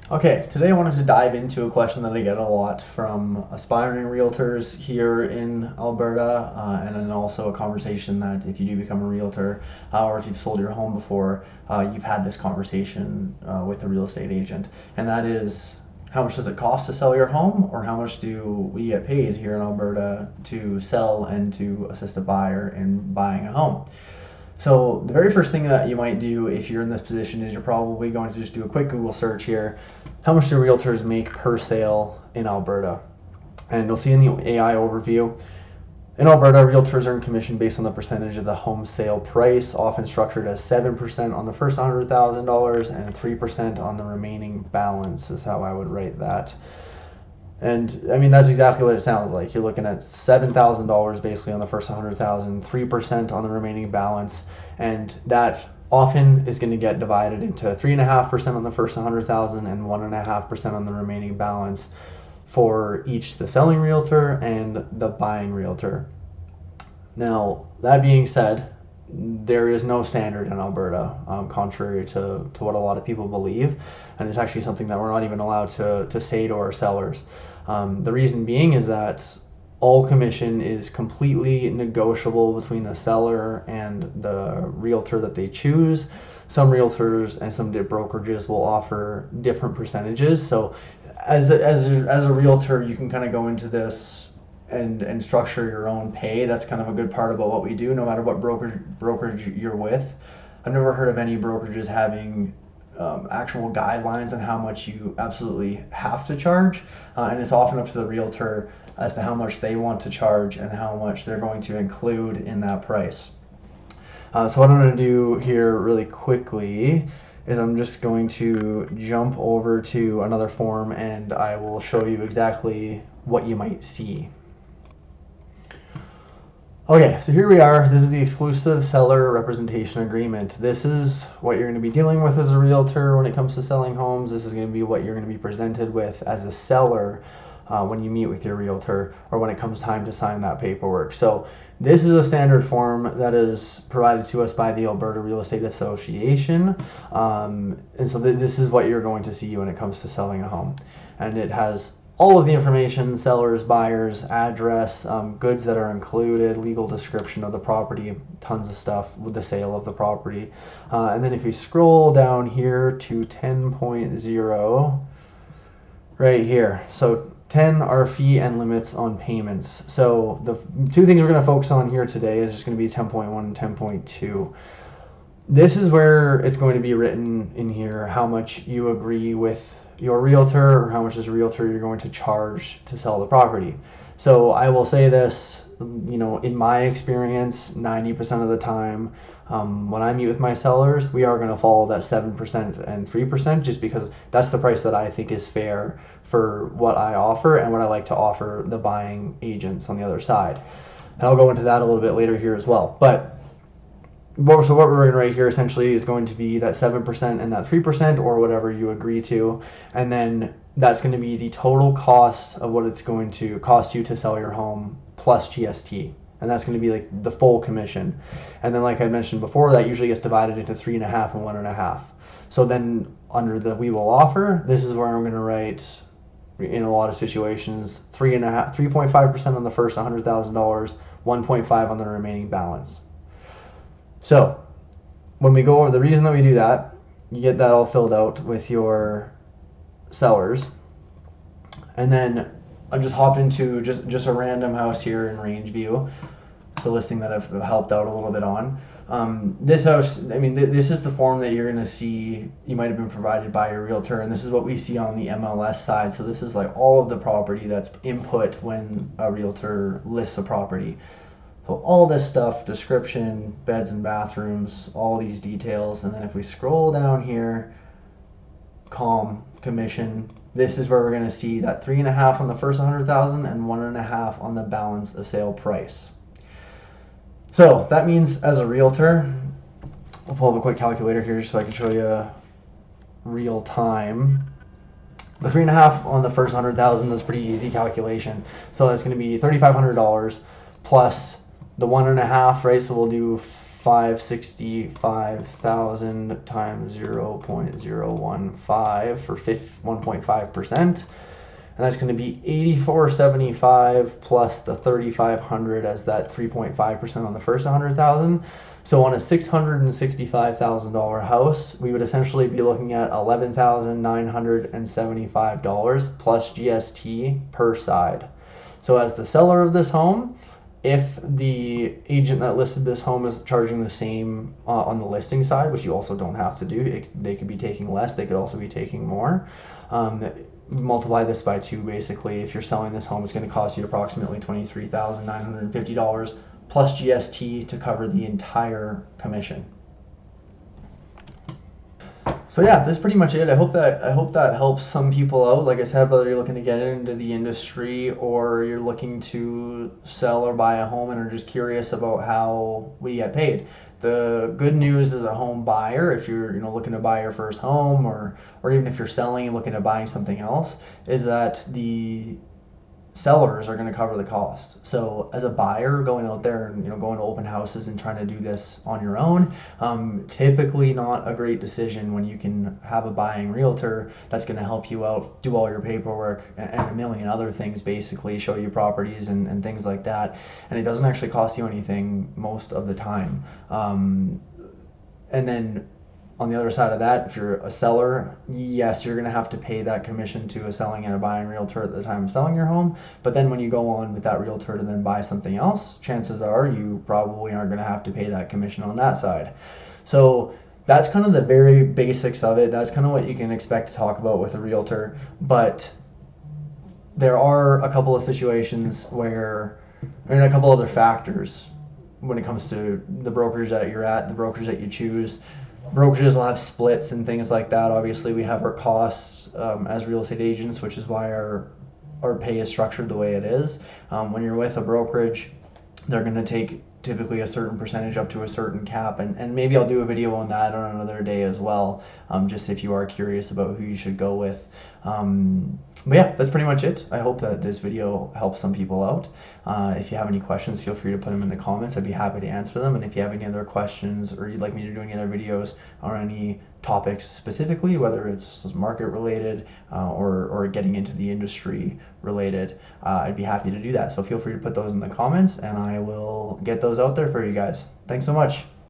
Okay, today I wanted to dive into a question that I get a lot from aspiring realtors here in Alberta, and then also a conversation that if you do become a realtor, or if you've sold your home before, you've had this conversation with a real estate agent, and that is, how much does it cost to sell your home, or how much do we get paid here in Alberta to sell and to assist a buyer in buying a home? So the very first thing that you might do if you're in this position is you're probably going to just do a quick Google search here. How much do realtors make per sale in Alberta? And you'll see in the AI overview, in Alberta, realtors earn commission based on the percentage of the home sale price, often structured as 7% on the first $100,000 and 3% on the remaining balance, is how I would write that. And I mean, that's exactly what it sounds like. You're looking at $7,000 basically on the first 100,000, 3% on the remaining balance, and that often is going to get divided into 3.5% on the first 100,000 and 1.5% on the remaining balance for each the selling realtor and the buying realtor. Now, that being said, there is no standard in Alberta, contrary to what a lot of people believe, and it's actually something that we're not even allowed to say to our sellers. The reason being is that all commission is completely negotiable between the seller and the realtor that they choose. Some realtors and some brokerages will offer different percentages. So as a realtor, you can kind of go into this and structure your own pay. That's kind of a good part about what we do, no matter what brokerage you're with. I've never heard of any brokerages having actual guidelines on how much you absolutely have to charge, and it's often up to the realtor as to how much they want to charge and how much they're going to include in that price. So what I'm going to do here really quickly is I'm just going to jump over to another form and I will show you exactly what you might see. Okay, so here we are. This is the exclusive seller representation agreement. This is what you're going to be dealing with as a realtor when it comes to selling homes. This is going to be what you're going to be presented with as a seller when you meet with your realtor or when it comes time to sign that paperwork. So this is a standard form that is provided to us by the Alberta Real Estate Association. And so this is what you're going to see when it comes to selling a home. And it has all of the information: sellers, buyers, address, goods that are included, legal description of the property, tons of stuff with the sale of the property. And then if we scroll down here to 10.0, right here, so 10 are fee and limits on payments. So the two things we're going to focus on here today is just going to be 10.1 and 10.2. This is where it's going to be written in here how much you agree with your realtor or how much as a realtor you're going to charge to sell the property. So I will say this, in my experience, 90% of the time, when I meet with my sellers, we are going to follow that 7% and 3% just because that's the price that I think is fair for what I offer and what I like to offer the buying agents on the other side. And I'll go into that a little bit later here as well. So what we're going to write here essentially is going to be that 7% and that 3% or whatever you agree to, and then that's going to be the total cost of what it's going to cost you to sell your home plus GST, and that's going to be like the full commission. And then, like I mentioned before, that usually gets divided into 3.5 and 1.5. So then under the we will offer, this is where I'm going to write, in a lot of situations, 3.5% on the first $100,000, 1.5 on the remaining balance. So when we go over the reason that we do that, you get that all filled out with your sellers. And then I just hopped into just a random house here in Rangeview. It's a listing that I've helped out a little bit on. This house, this is the form that you're going to see. You might have been provided by your realtor, and this is what we see on the MLS side. So this is like all of the property that's input when a realtor lists a property. So all this stuff, description, beds and bathrooms, all these details. And then if we scroll down here, commission, this is where we're going to see that 3.5 on the first 100,000 and 1.5 on the balance of sale price. So that means as a realtor, I'll pull up a quick calculator here just so I can show you real time. The 3.5 on the first 100,000 is pretty easy calculation. So that's going to be $3,500 plus the 1.5, right? So we'll do $565,000 times 0.015 for 1.5%. And that's going to be $84.75 plus the $3,500 as that 3.5% on the first $100,000. So on a $665,000 house, we would essentially be looking at $11,975 plus GST per side. So as the seller of this home, if the agent that listed this home is charging the same on the listing side, which you also don't have to do, they could be taking less, they could also be taking more. Multiply this by 2 basically. If you're selling this home, it's going to cost you approximately $23,950 plus GST to cover the entire commission. So yeah, that's pretty much it. I hope that helps some people out. Like I said, whether you're looking to get into the industry or you're looking to sell or buy a home and are just curious about how we get paid. The good news as a home buyer, if you're looking to buy your first home, or even if you're selling and looking at buying something else, is that the sellers are going to cover the cost. So as a buyer going out there and going to open houses and trying to do this on your own, typically not a great decision when you can have a buying realtor that's going to help you out, do all your paperwork and a million other things, basically show you properties and things like that, and it doesn't actually cost you anything most of the time. And then on the other side of that, if you're a seller, yes, you're going to have to pay that commission to a selling and a buying realtor at the time of selling your home. But then when you go on with that realtor to then buy something else, chances are you probably aren't going to have to pay that commission on that side. So that's kind of the very basics of it. That's kind of what you can expect to talk about with a realtor. But there are a couple of situations where, and a couple other factors when it comes to the brokerage that you're at, the brokerage that you choose. Brokerages will have splits and things like that. Obviously, we have our costs as real estate agents, which is why our pay is structured the way it is. When you're with a brokerage, they're going to take typically a certain percentage up to a certain cap, and maybe I'll do a video on that on another day as well, just if you are curious about who you should go with. But yeah, that's pretty much it. I hope that this video helps some people out. If you have any questions, feel free to put them in the comments. I'd be happy to answer them. And if you have any other questions or you'd like me to do any other videos on any topics specifically, whether it's market related or getting into the industry related, I'd be happy to do that. So feel free to put those in the comments and I will get those out there for you guys. Thanks so much.